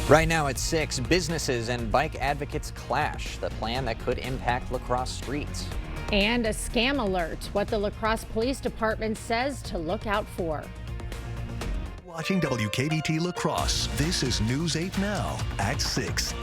Right now at 6, businesses and bike advocates clash, the plan that could impact La Crosse streets. And a scam alert, what the La Crosse Police Department says to look out for. Watching WKDT La Crosse, this is News 8 Now at 6.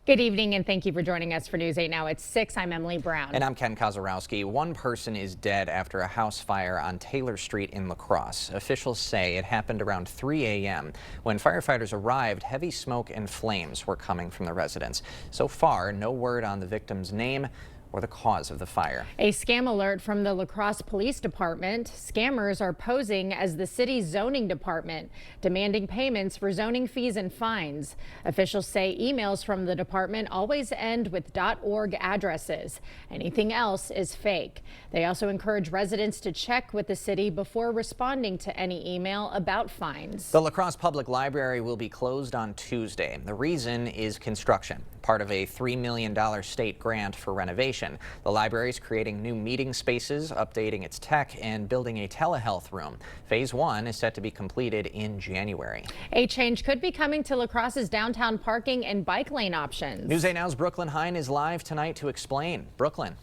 Good evening and thank you for joining us for News 8 Now at 6. I'm Emily Brown. And I'm Ken Kozorowski. One person is dead after a house fire on Taylor Street in La Crosse. Officials say it happened around 3 a.m. When firefighters arrived, heavy smoke and flames were coming from the residence. So far, no word on the victim's name or the cause of the fire. A scam alert from the La Crosse Police Department. Scammers are posing as the city's zoning department, demanding payments for zoning fees and fines. Officials say emails from the department always end with .org addresses. Anything else is fake. They also encourage residents to check with the city before responding to any email about fines. The La Crosse Public Library will be closed on Tuesday. The reason is construction, part of a $3 million state grant for renovation. The library is creating new meeting spaces, updating its tech, and building a telehealth room. Phase 1 is set to be completed in January. A change could be coming to La Crosse's downtown parking and bike lane options. News 8 Now's Brooklyn Hein is live tonight to explain. Brooklyn.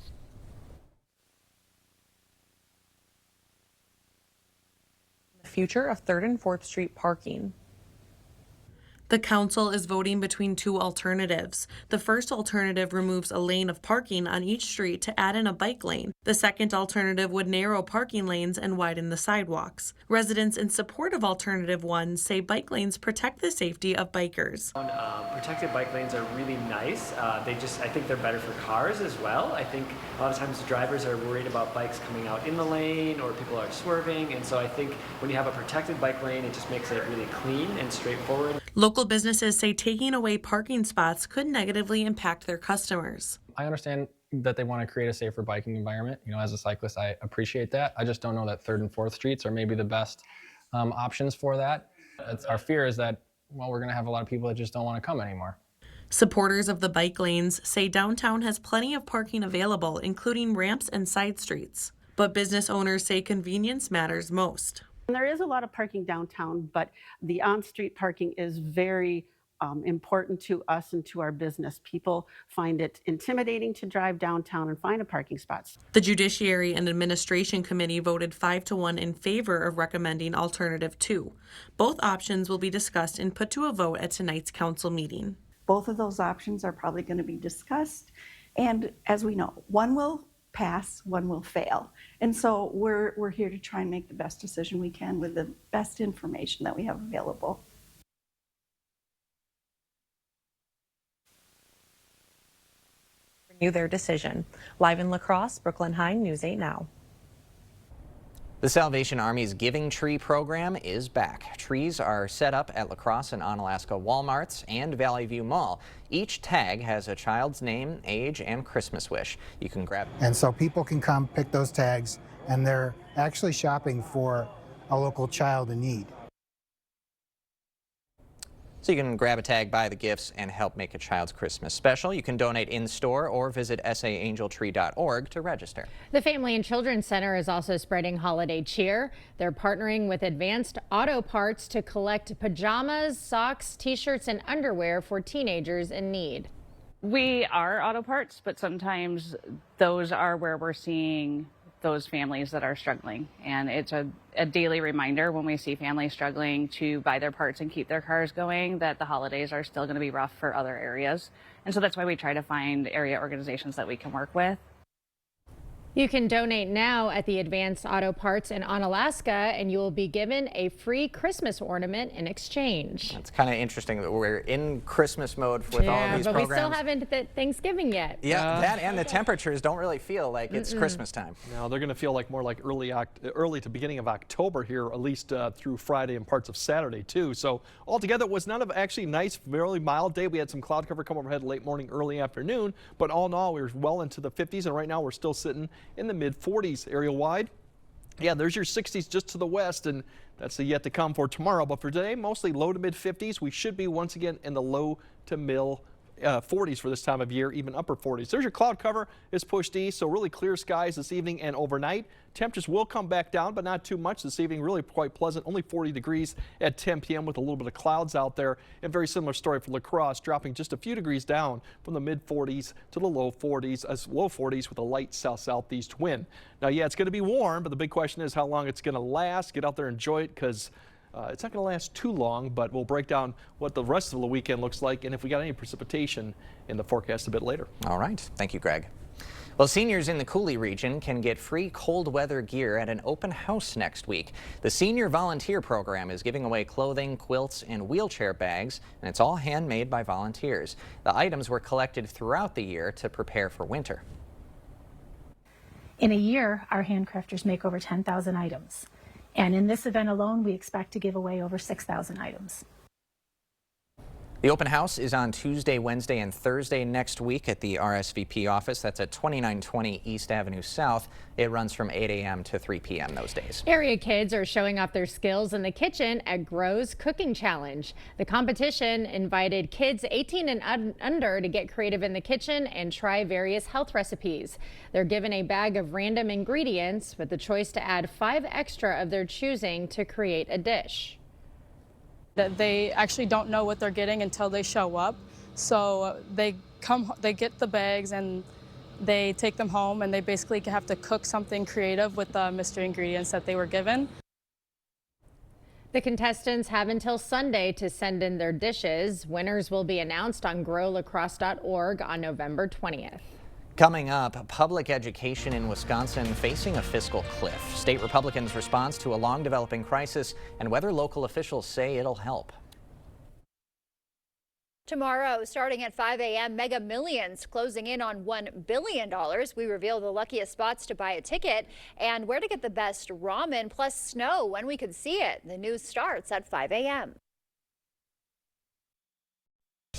The future of 3rd and 4th Street parking. The council is voting between two alternatives. The first alternative removes a lane of parking on each street to add in a bike lane. The second alternative would narrow parking lanes and widen the sidewalks. Residents in support of alternative 1 say bike lanes protect the safety of bikers. Protected bike lanes are really nice. I think they're better for cars as well. I think a lot of times drivers are worried about bikes coming out in the lane or people are swerving. And so I think when you have a protected bike lane, it just makes it really clean and straightforward. Local businesses say taking away parking spots could negatively impact their customers. I understand that they want to create a safer biking environment. You know, as a cyclist, I appreciate that. I just don't know that 3rd and 4th streets are maybe the best options for that. Our fear is that, well, we're going to have a lot of people that just don't want to come anymore. Supporters of the bike lanes say downtown has plenty of parking available, including ramps and side streets. But business owners say convenience matters most. There is a lot of parking downtown, but the on-street parking is very important to us and to our business. People find it intimidating to drive downtown and find a parking spot. The Judiciary and Administration Committee voted 5-1 in favor of recommending alternative 2. Both options will be discussed and put to a vote at tonight's council meeting. Both of those options are probably going to be discussed, and as we know, one will pass, one will fail. And so we're here to try and make the best decision we can with the best information that we have available. Renew their decision. Live in La Crosse, Brooklyn Hein, News 8 Now. The Salvation Army's Giving Tree program is back. Trees are set up at La Crosse and Onalaska Walmarts and Valley View Mall. Each tag has a child's name, age, and Christmas wish. You can grab. And so people can come pick those tags, and they're actually shopping for a local child in need. So you can grab a tag, buy the gifts, and help make a child's Christmas special. You can donate in-store or visit saangeltree.org to register. The Family and Children's Center is also spreading holiday cheer. They're partnering with Advanced Auto Parts to collect pajamas, socks, t-shirts, and underwear for teenagers in need. We are auto parts, but sometimes those are where we're seeing those families that are struggling. And it's a daily reminder when we see families struggling to buy their parts and keep their cars going that the holidays are still going to be rough for other areas. And so that's why we try to find area organizations that we can work with. You can donate now at the Advanced Auto Parts in Onalaska, and you will be given a free Christmas ornament in exchange. It's kind of interesting that we're in Christmas mode with all of these but programs. we still haven't hit Thanksgiving yet. Yeah, that and the temperatures don't really feel like it's Christmas time. No, they're going to feel like more like early to beginning of October here, at least through Friday and parts of Saturday too. So altogether, it was not an actually nice, fairly mild day. We had some cloud cover come overhead late morning, early afternoon, but all in all, we were well into the 50s, and right now we're still sitting in the mid 40s area wide. Yeah, there's your 60s just to the west, and that's the yet to come for tomorrow. But for today, mostly low to mid 50s. We should be once again in the low to 40s for this time of year, even upper 40s. There's your cloud cover. It's pushed east, so really clear skies this evening and overnight. Temperatures will come back down, but not too much this evening. Really quite pleasant. Only 40 degrees at 10 p.m. with a little bit of clouds out there. And very similar story for La Crosse, dropping just a few degrees down from the mid 40s to the low 40s with a light south-southeast wind. Now, yeah, it's going to be warm, but the big question is how long it's going to last. Get out there and enjoy it, because it's not going to last too long, but we'll break down what the rest of the weekend looks like and if we got any precipitation in the forecast a bit later. All right. Thank you, Greg. Well, seniors in the Cooley region can get free cold weather gear at an open house next week. The Senior Volunteer Program is giving away clothing, quilts, and wheelchair bags, and it's all handmade by volunteers. The items were collected throughout the year to prepare for winter. In a year, our handcrafters make over 10,000 items. And in this event alone, we expect to give away over 6,000 items. The open house is on Tuesday, Wednesday, and Thursday next week at the RSVP office. That's at 2920 East Avenue South. It runs from 8 a.m. to 3 p.m. those days. Area kids are showing off their skills in the kitchen at Grow's Cooking Challenge. The competition invited kids 18 and under to get creative in the kitchen and try various health recipes. They're given a bag of random ingredients with the choice to add 5 extra of their choosing to create a dish. That they actually don't know what they're getting until they show up. So they get the bags and they take them home, and they basically have to cook something creative with the mystery ingredients that they were given. The contestants have until Sunday to send in their dishes. Winners will be announced on growlacrosse.org on November 20th. Coming up, public education in Wisconsin facing a fiscal cliff. State Republicans' response to a long-developing crisis and whether local officials say it'll help. Tomorrow, starting at 5 a.m., Mega Millions closing in on $1 billion. We reveal the luckiest spots to buy a ticket and where to get the best ramen plus snow when we could see it. The news starts at 5 a.m.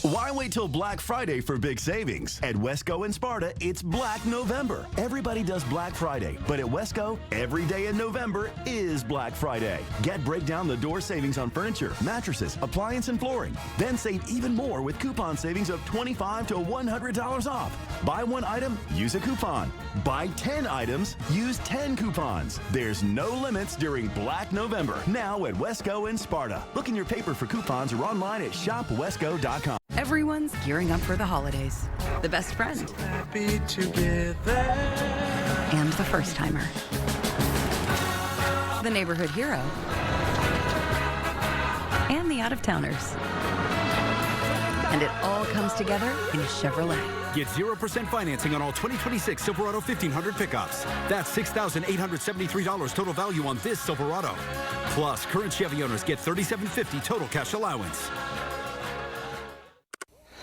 Why wait till Black Friday for big savings? At Wesco and Sparta, it's Black November. Everybody does Black Friday, but at Wesco, every day in November is Black Friday. Get break down the door savings on furniture, mattresses, appliance, and flooring. Then save even more with coupon savings of $25 to $100 off. Buy 1 item, use a coupon. Buy 10 items, use 10 coupons. There's no limits during Black November. Now at Wesco and Sparta. Look in your paper for coupons or online at shopwesco.com. Everyone's gearing up for the holidays. The best friend. Happy together. And the first timer. The neighborhood hero. And the out-of-towners. And it all comes together in a Chevrolet. Get 0% financing on all 2026 Silverado 1500 pickups. That's $6,873 total value on this Silverado. Plus, current Chevy owners get $3,750 total cash allowance.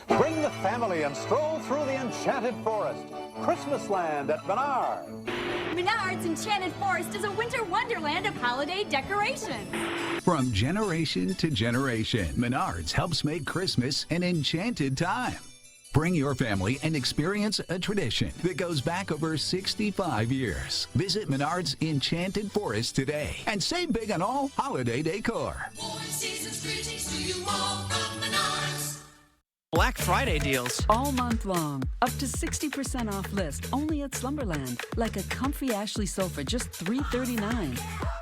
Bring the family and stroll through the enchanted forest. Christmas Land at Menards. Menards Enchanted Forest is a winter wonderland of holiday decorations. From generation to generation, Menards helps make Christmas an enchanted time. Bring your family and experience a tradition that goes back over 65 years. Visit Menards Enchanted Forest today and save big on all holiday decor. Season's greetings to you all from Menards. Black Friday deals all month long. Up to 60% off list only at Slumberland. Like a comfy Ashley sofa, just $339.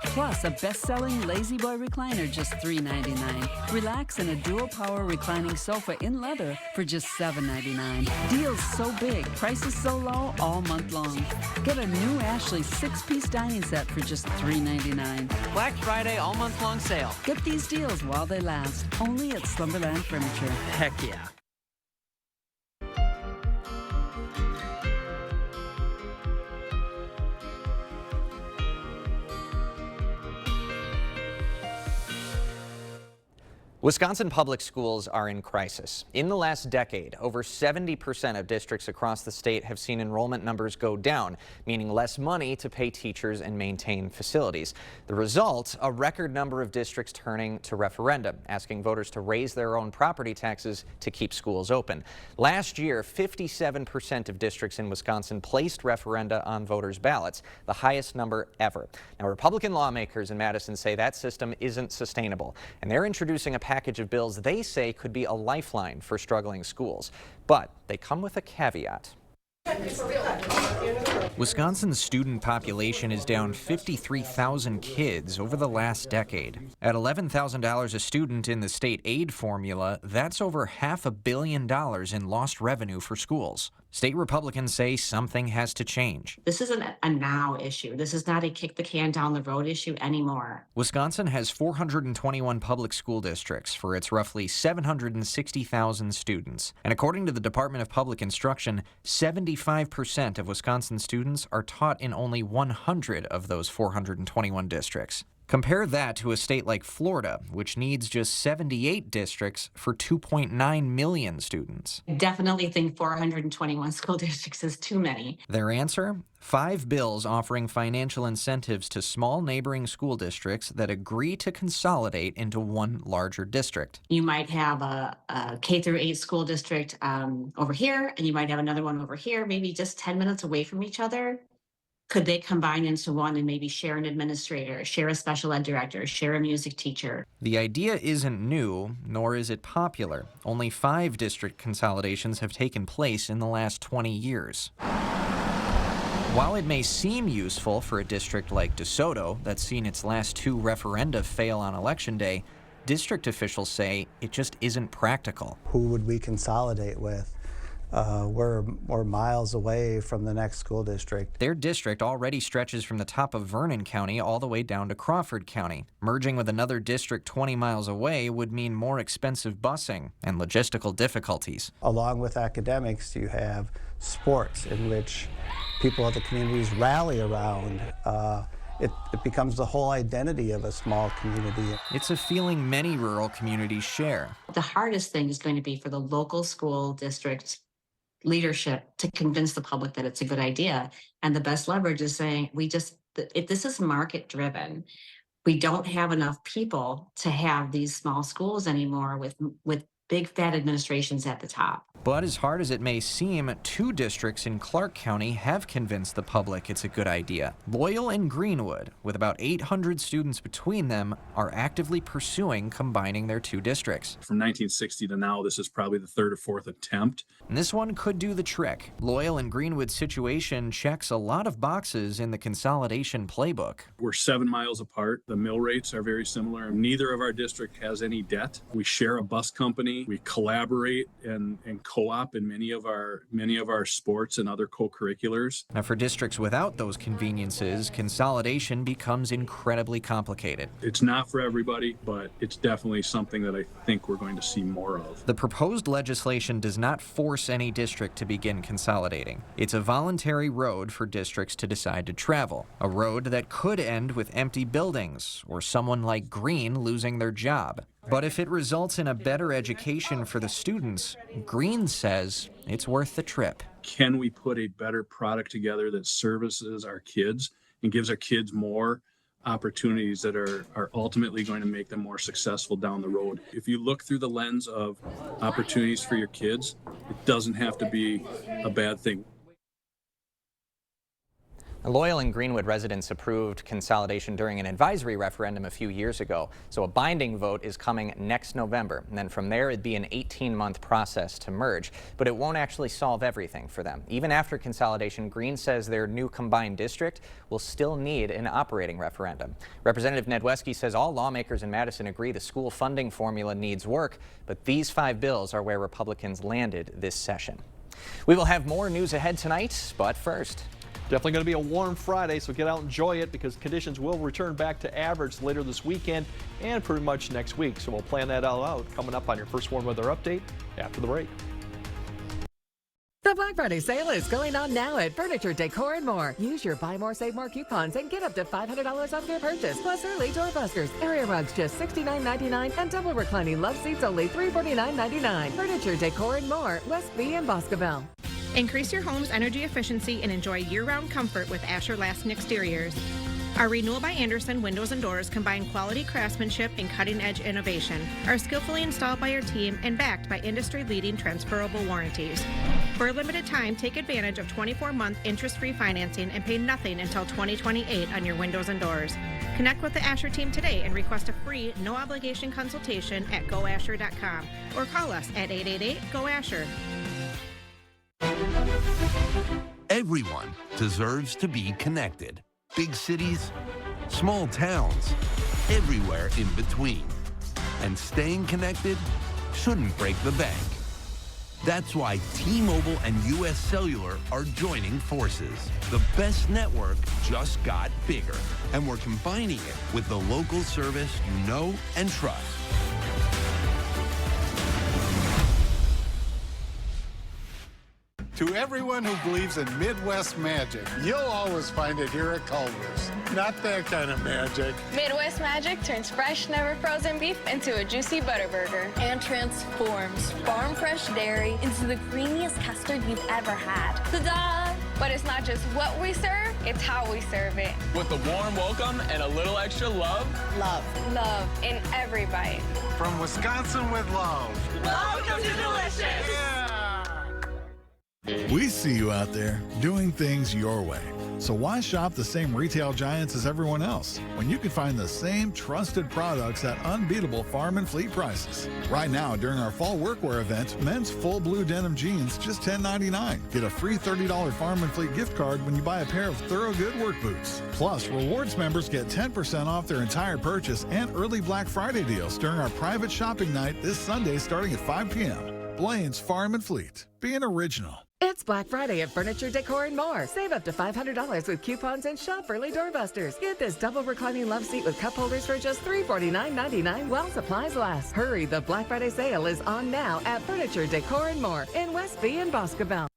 Plus a best-selling Lazy Boy recliner, just $399. Relax in a dual power reclining sofa in leather for just $799. Deals so big, prices so low all month long. Get a new Ashley 6-piece dining set for just $399. Black Friday all month long sale. Get these deals while they last. Only at Slumberland Furniture. Heck yeah. Wisconsin public schools are in crisis. In the last decade, over 70% of districts across the state have seen enrollment numbers go down, meaning less money to pay teachers and maintain facilities. The result, a record number of districts turning to referendum, asking voters to raise their own property taxes to keep schools open. Last year, 57% of districts in Wisconsin placed referenda on voters' ballots, the highest number ever. Now, Republican lawmakers in Madison say that system isn't sustainable, and they're introducing a package package of bills they say could be a lifeline for struggling schools. But they come with a caveat. Wisconsin's student population is down 53,000 kids over the last decade. At $11,000 a student in the state aid formula, that's over $500 million in lost revenue for schools. State Republicans say something has to change. This isn't a now issue. This is not a kick the can down the road issue anymore. Wisconsin has 421 public school districts for its roughly 760,000 students. And according to the Department of Public Instruction, 75% of Wisconsin students are taught in only 100 of those 421 districts. Compare that to a state like Florida, which needs just 78 districts for 2.9 million students. I definitely think 421 school districts is too many. Their answer? 5 bills offering financial incentives to small neighboring school districts that agree to consolidate into one larger district. You might have a K through 8 school district over here, and you might have another one over here, maybe just 10 minutes away from each other. Could they combine into one and maybe share an administrator, share a special ed director, share a music teacher? The idea isn't new, nor is it popular. Only 5 district consolidations have taken place in the last 20 years. While it may seem useful for a district like DeSoto that's seen its last 2 referenda fail on Election Day, district officials say it just isn't practical. Who would we consolidate with? We're miles away from the next school district. Their district already stretches from the top of Vernon County all the way down to Crawford County. Merging with another district 20 miles away would mean more expensive busing and logistical difficulties. Along with academics, you have sports in which people at the communities rally around. It becomes the whole identity of a small community. It's a feeling many rural communities share. The hardest thing is going to be for the local school district leadership to convince the public that it's a good idea. And the best leverage is saying, if this is market driven, we don't have enough people to have these small schools anymore with big fat administrations at the top. But as hard as it may seem, 2 districts in Clark County have convinced the public it's a good idea. Loyal and Greenwood, with about 800 students between them, are actively pursuing combining their 2 districts. From 1960 to now, this is probably the 3rd or 4th attempt. And this one could do the trick. Loyal and Greenwood's situation checks a lot of boxes in the consolidation playbook. We're 7 miles apart. The mill rates are very similar. Neither of our district has any debt. We share a bus company. We collaborate and co-op in many of our sports and other co-curriculars. Now, for districts without those conveniences, consolidation becomes incredibly complicated. It's not for everybody, but it's definitely something that I think we're going to see more of. The proposed legislation does not force any district to begin consolidating. It's a voluntary road for districts to decide to travel, a road that could end with empty buildings or someone like Green losing their job. But if it results in a better education for the students, Green says it's worth the trip. Can we put a better product together that services our kids and gives our kids more opportunities that are ultimately going to make them more successful down the road? If you look through the lens of opportunities for your kids, it doesn't have to be a bad thing. Loyal and Greenwood residents approved consolidation during an advisory referendum a few years ago, so a binding vote is coming next November. And then from there, it'd be an 18-month process to merge, but it won't actually solve everything for them. Even after consolidation, Green says their new combined district will still need an operating referendum. Representative Ned Wesky says all lawmakers in Madison agree the school funding formula needs work, but these 5 bills are where Republicans landed this session. We will have more news ahead tonight, but first, definitely going to be a warm Friday, so get out and enjoy it because conditions will return back to average later this weekend and pretty much next week. So we'll plan that all out coming up on your first warm weather update after the break. The Black Friday sale is going on now at Furniture, Decor & More. Use your Buy More, Save More coupons and get up to $500 off your purchase. Plus early doorbusters, area rugs just $69.99 and double reclining love seats only $349.99. Furniture, Decor & More, Westby and Boscoville. Increase your home's energy efficiency and enjoy year-round comfort with Asher Lasting Exteriors. Our Renewal by Andersen windows and doors combine quality craftsmanship and cutting-edge innovation, are skillfully installed by our team and backed by industry-leading transferable warranties. For a limited time, take advantage of 24-month interest-free financing and pay nothing until 2028 on your windows and doors. Connect with the Asher team today and request a free, no-obligation consultation at goasher.com or call us at 888-GO-ASHER. Everyone deserves to be connected. Big cities, small towns, everywhere in between. And staying connected shouldn't break the bank. That's why T-Mobile and U.S. Cellular are joining forces. The best network just got bigger, and we're combining it with the local service you know and trust. To everyone who believes in Midwest magic, you'll always find it here at Culver's. Not that kind of magic. Midwest Magic turns fresh, never frozen beef into a juicy butter burger. And transforms farm fresh dairy into the creamiest custard you've ever had. Ta-da! But it's not just what we serve, it's how we serve it. With a warm welcome and a little extra love. Love. Love in every bite. From Wisconsin with love. Welcome to Delicious! Yeah! We see you out there doing things your way. So why shop the same retail giants as everyone else when you can find the same trusted products at unbeatable farm and fleet prices? Right now, during our fall workwear event, men's full blue denim jeans just $10.99. Get a free $30 farm and fleet gift card when you buy a pair of Thorogood work boots. Plus, rewards members get 10% off their entire purchase and early Black Friday deals during our private shopping night this Sunday starting at 5 p.m. Blaine's Farm and Fleet. Being original. It's Black Friday at Furniture, Decor & More. Save up to $500 with coupons and shop early doorbusters. Get this double reclining love seat with cup holders for just $349.99 while supplies last. Hurry, the Black Friday sale is on now at Furniture, Decor & More in Westby and Boscobel.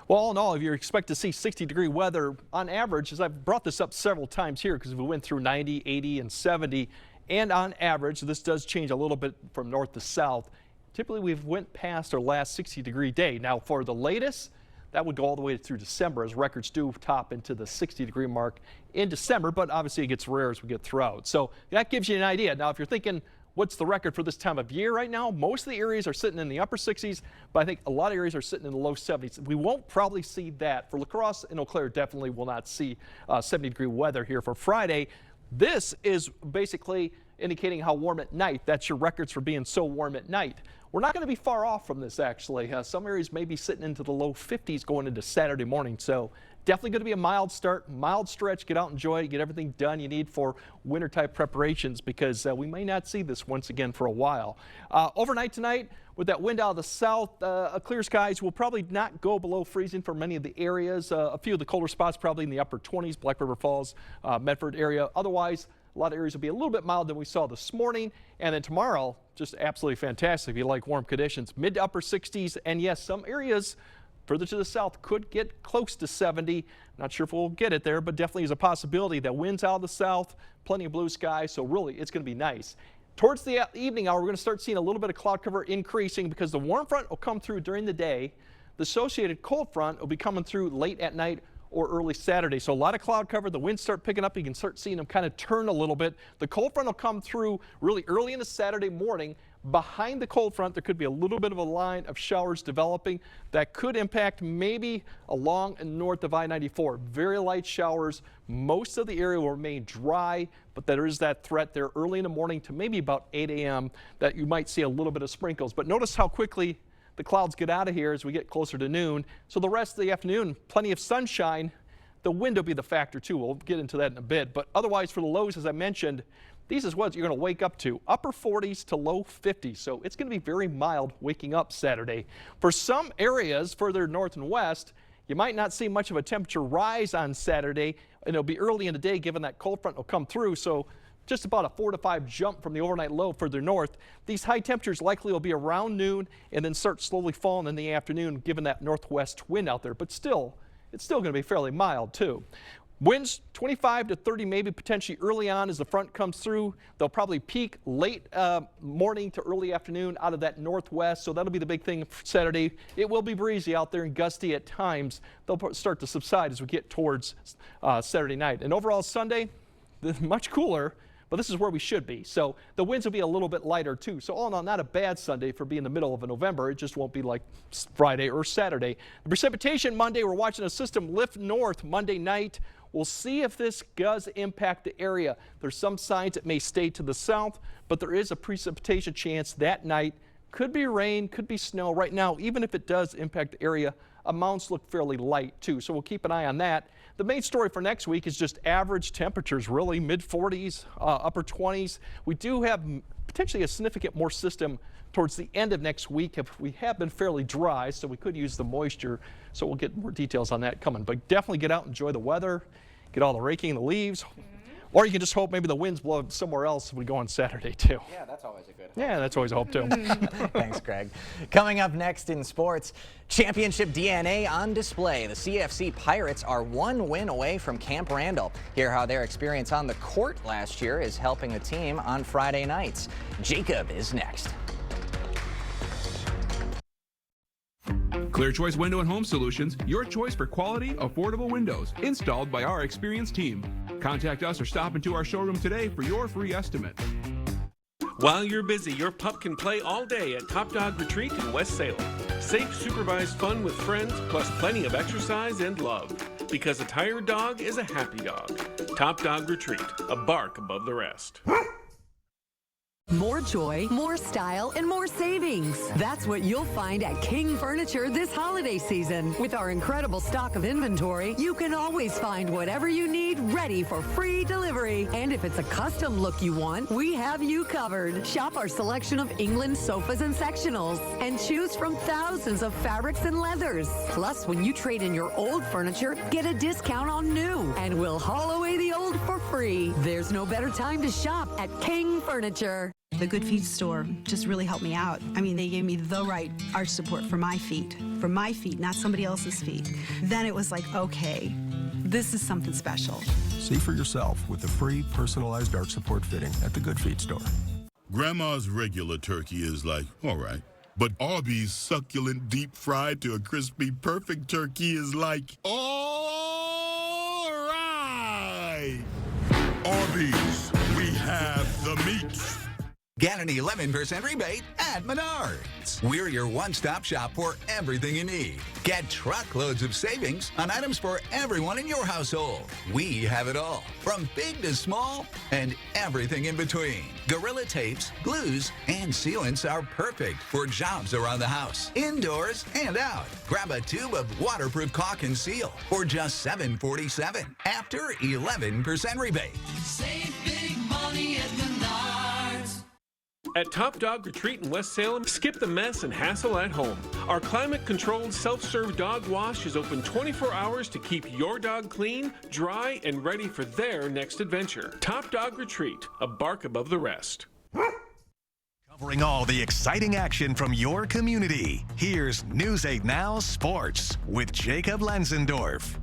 Well, all in all, if you expect to see 60-degree weather on average, as I've brought this up several times here because we went through 90, 80, and 70, and on average, this does change a little bit from north to south. Typically, we've went past our last 60-degree day. Now, for the latest, that would go all the way through December, as records do top into the 60-degree mark in December, but obviously it gets rare as we get throughout. So that gives you an idea. Now, if you're thinking, what's the record for this time of year right now? Most of the areas are sitting in the upper 60s, but I think a lot of areas are sitting in the low 70s. We won't probably see that. For La Crosse and Eau Claire, definitely will not see 70-degree weather here for Friday. This is basically indicating how warm at night. That's your records for being so warm at night. We're not going to be far off from this, actually. Some areas may be sitting into the low 50s going into Saturday morning. So definitely going to be a mild start, mild stretch. Get out, enjoy it, get everything done you need for winter type preparations, because we may not see this once again for a while. Overnight tonight, with that wind out of the south, clear skies will probably not go below freezing for many of the areas. A few of the colder spots probably in the upper 20s, Black River Falls, Medford area. Otherwise, a lot of areas will be a little bit milder than we saw this morning. And then tomorrow, just absolutely fantastic if you like warm conditions. Mid to upper 60s. And yes, some areas further to the south could get close to 70. Not sure if we'll get it there, but definitely is a possibility. That winds out of the south, plenty of blue skies. So really, it's going to be nice. Towards the evening hour, we're going to start seeing a little bit of cloud cover increasing because the warm front will come through during the day. The associated cold front will be coming through late at night or early Saturday. So a lot of cloud cover. The winds start picking up. You can start seeing them kind of turn a little bit. The cold front will come through really early in the Saturday morning. Behind the cold front, there could be a little bit of a line of showers developing that could impact maybe along and north of I-94. Very light showers. Most of the area will remain dry, but there is that threat there early in the morning to maybe about 8 a.m. that you might see a little bit of sprinkles. But notice how quickly the clouds get out of here as we get closer to noon. So the rest of the afternoon, plenty of sunshine. The wind will be the factor too. We'll get into that in a bit. But otherwise, for the lows, as I mentioned, these is what you're going to wake up to. Upper 40s to low 50s. So it's going to be very mild waking up Saturday. For some areas further north and west, you might not see much of a temperature rise on Saturday. And it'll be early in the day given that cold front will come through. So just about a 4 to 5 jump from the overnight low further north. These high temperatures likely will be around noon and then start slowly falling in the afternoon given that northwest wind out there. But still, it's still going to be fairly mild too. Winds 25 to 30 maybe potentially early on as the front comes through. They'll probably peak late morning to early afternoon out of that northwest. So that'll be the big thing for Saturday. It will be breezy out there and gusty at times. They'll start to subside as we get towards Saturday night. And overall Sunday, much cooler. but this is where we should be. So the winds will be a little bit lighter too. So all in all, not a bad Sunday for being the middle of November. It just won't be like Friday or Saturday. The precipitation Monday, we're watching a system lift north Monday night. We'll see if this does impact the area. There's some signs it may stay to the south, but there is a precipitation chance that night. Could be rain, could be snow. Right now, even if it does impact the area, amounts look fairly light too, so we'll keep an eye on that. The main story for next week is just average temperatures, really mid-40s, upper 20s. We do have potentially a significant more system towards the end of next week. If we have been fairly dry, so we could use the moisture. So we'll get more details on that coming. But definitely get out and enjoy the weather, get all the raking of the leaves. Or you can just hope maybe the winds blow somewhere else if we go on Saturday too. Yeah, that's always a good hope. Yeah, that's always a hope too. Thanks, Greg. Coming up next in sports, championship DNA on display. The CFC Pirates are one win away from Camp Randall. Hear how their experience on the court last year is helping the team on Friday nights. Jacob is next. Clear Choice Window and Home Solutions, your choice for quality, affordable windows, installed by our experienced team. Contact us or stop into our showroom today for your free estimate. While you're busy, your pup can play all day at Top Dog Retreat in West Salem. Safe, supervised fun with friends, plus plenty of exercise and love. Because a tired dog is a happy dog. Top Dog Retreat, a bark above the rest. More joy, more style, and more savings. That's what you'll find at King Furniture this holiday season. With our incredible stock of inventory, you can always find whatever you need ready for free delivery. And if it's a custom look you want, we have you covered. Shop our selection of England sofas and sectionals and choose from thousands of fabrics and leathers. Plus, when you trade in your old furniture, get a discount on new, and we'll haul away the old for free. There's no better time to shop at King Furniture. The Good Feet store just really helped me out. I mean, they gave me the right arch support for my feet, not somebody else's feet. Then it was like, okay, this is something special. See for yourself with the free personalized arch support fitting at the Good Feet store. Grandma's regular turkey is like, all right. But Arby's succulent deep fried to a crispy perfect turkey is like, all right. Arby's, we have the meat. Get an 11% rebate at Menards. We're your one-stop shop for everything you need. Get truckloads of savings on items for everyone in your household. We have it all, from big to small and everything in between. Gorilla tapes, glues, and sealants are perfect for jobs around the house, indoors and out. Grab a tube of waterproof caulk and seal for just $7.47 after 11% rebate. Save big money at Menards. At Top Dog Retreat in West Salem, skip the mess and hassle at home. Our climate-controlled self-serve dog wash is open 24 hours to keep your dog clean, dry, and ready for their next adventure. Top Dog Retreat, a bark above the rest. Covering all the exciting action from your community, here's News 8 Now Sports with Jacob Lenzendorf.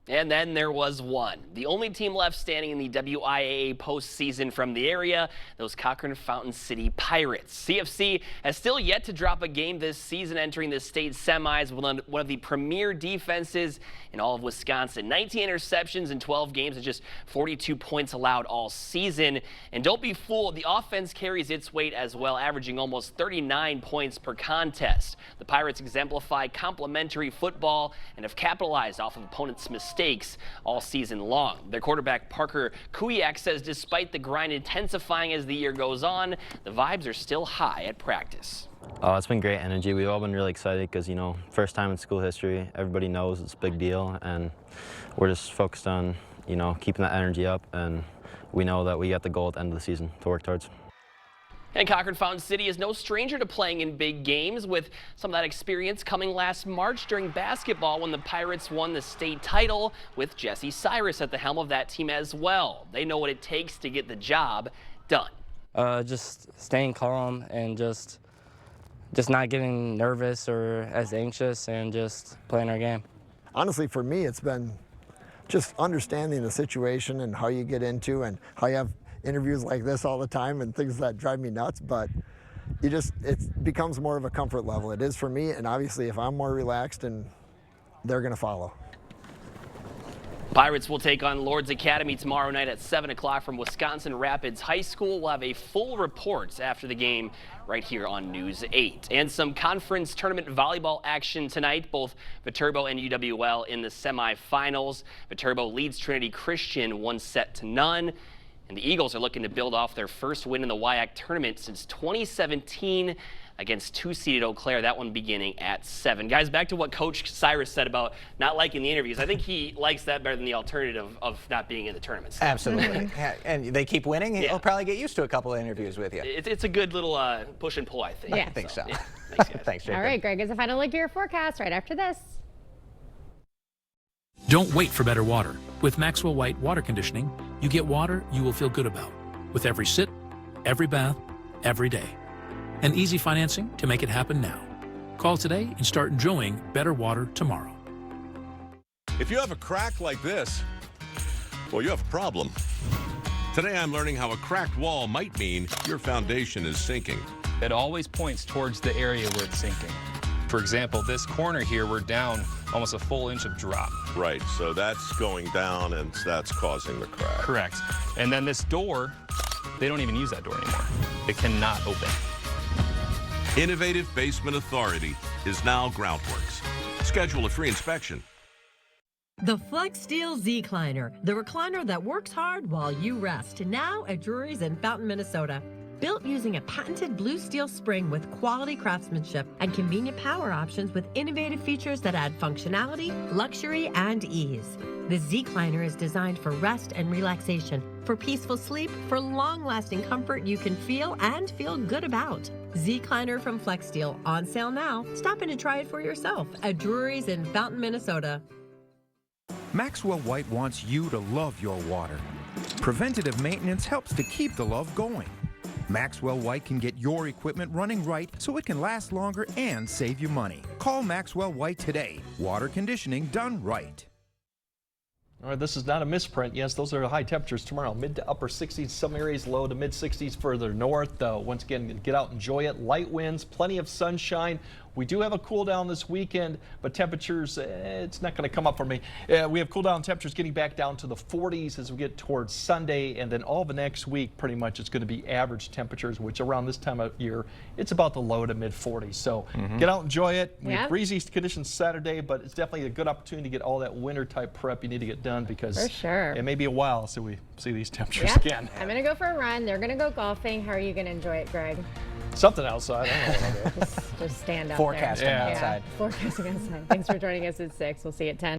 And then there was one. The only team left standing in the WIAA postseason from the area, those Cochrane Fountain City Pirates. CFC has still yet to drop a game this season, entering the state semis with one of the premier defenses in all of Wisconsin. 19 interceptions in 12 games and just 42 points allowed all season. And don't be fooled, the offense carries its weight as well, averaging almost 39 points per contest. The Pirates exemplify complementary football and have capitalized off of opponents' mistakes all season long. Their quarterback Parker Kuyak says despite the grind intensifying as the year goes on, the vibes are still high at practice. Oh, it's been great energy. We've all been really excited because, you know, first time in school history, everybody knows it's a big deal, and we're just focused on, you know, keeping that energy up, and we know that we got the goal at the end of the season to work towards. And Cochrane Fountain City is no stranger to playing in big games, with some of that experience coming last March during basketball when the Pirates won the state title with Jesse Cyrus at the helm of that team as well. They know what it takes to get the job done. Just staying calm and just not getting nervous or as anxious and just playing our game. Honestly, for me, it's been just understanding the situation and how you get into and how you have interviews like this all the time and things that drive me nuts, but it becomes more of a comfort level. It is for me, and obviously if I'm more relaxed, and they're going to follow. Pirates will take on Lords Academy tomorrow night at 7 o'clock from Wisconsin Rapids High School. We'll have a full report after the game right here on News 8. And some conference tournament volleyball action tonight. Both Viterbo and UWL in the semifinals. Viterbo leads Trinity Christian 1-0. And the Eagles are looking to build off their first win in the WIAC tournament since 2017 against 2-seeded Eau Claire, that one beginning at 7. Guys, back to what Coach Cyrus said about not liking the interviews. I think he likes that better than the alternative of not being in the tournament. Absolutely. And they keep winning. He'll probably get used to a couple of interviews with you. It's a good little push and pull, I think. I think so. Yeah. Thanks, guys. Thanks, Jacob. All right, Greg, is a final look at your forecast right after this. Don't wait for better water. With Maxwell White Water Conditioning, you get water you will feel good about with every sip, every bath, every day. And easy financing to make it happen now. Call today and start enjoying better water tomorrow. If you have a crack like this, well, you have a problem. Today I'm learning how a cracked wall might mean your foundation is sinking. It always points towards the area where it's sinking. For example, this corner here, we're down almost a full inch of drop. Right, so that's going down and that's causing the crack. Correct. And then this door, they don't even use that door anymore. It cannot open. Innovative Basement Authority is now Groundworks. Schedule a free inspection. The FlexSteel Z-Cliner, the recliner that works hard while you rest. Now at Drury's in Fountain, Minnesota. Built using a patented blue steel spring with quality craftsmanship and convenient power options with innovative features that add functionality, luxury, and ease. The Z-Cliner is designed for rest and relaxation, for peaceful sleep, for long-lasting comfort you can feel and feel good about. Z-Cliner from FlexSteel, on sale now. Stop in to try it for yourself at Drury's in Fountain, Minnesota. Maxwell White wants you to love your water. Preventative maintenance helps to keep the love going. Maxwell White can get your equipment running right so it can last longer and save you money. Call Maxwell White today. Water conditioning done right. All right, this is not a misprint. Yes, those are high temperatures tomorrow. Mid to upper 60s, some areas low to mid 60s further north. Once again, get out, enjoy it. Light winds, plenty of sunshine. We do have a cool down this weekend, but temperatures, it's not going to come up for me. We have cool down temperatures getting back down to the 40s as we get towards Sunday, and then all the next week, pretty much, it's going to be average temperatures, which around this time of year, it's about the low to mid 40s. So get out, enjoy it. We have breezy conditions Saturday, but it's definitely a good opportunity to get all that winter type prep you need to get done because it may be a while so we see these temperatures again. I'm going to go for a run. They're going to go golfing. How are you going to enjoy it, Greg? Something outside. I don't know what I'll do. Just stand up Forecasting there. outside. Forecasting outside. Thanks for joining us at 6. We'll see you at 10.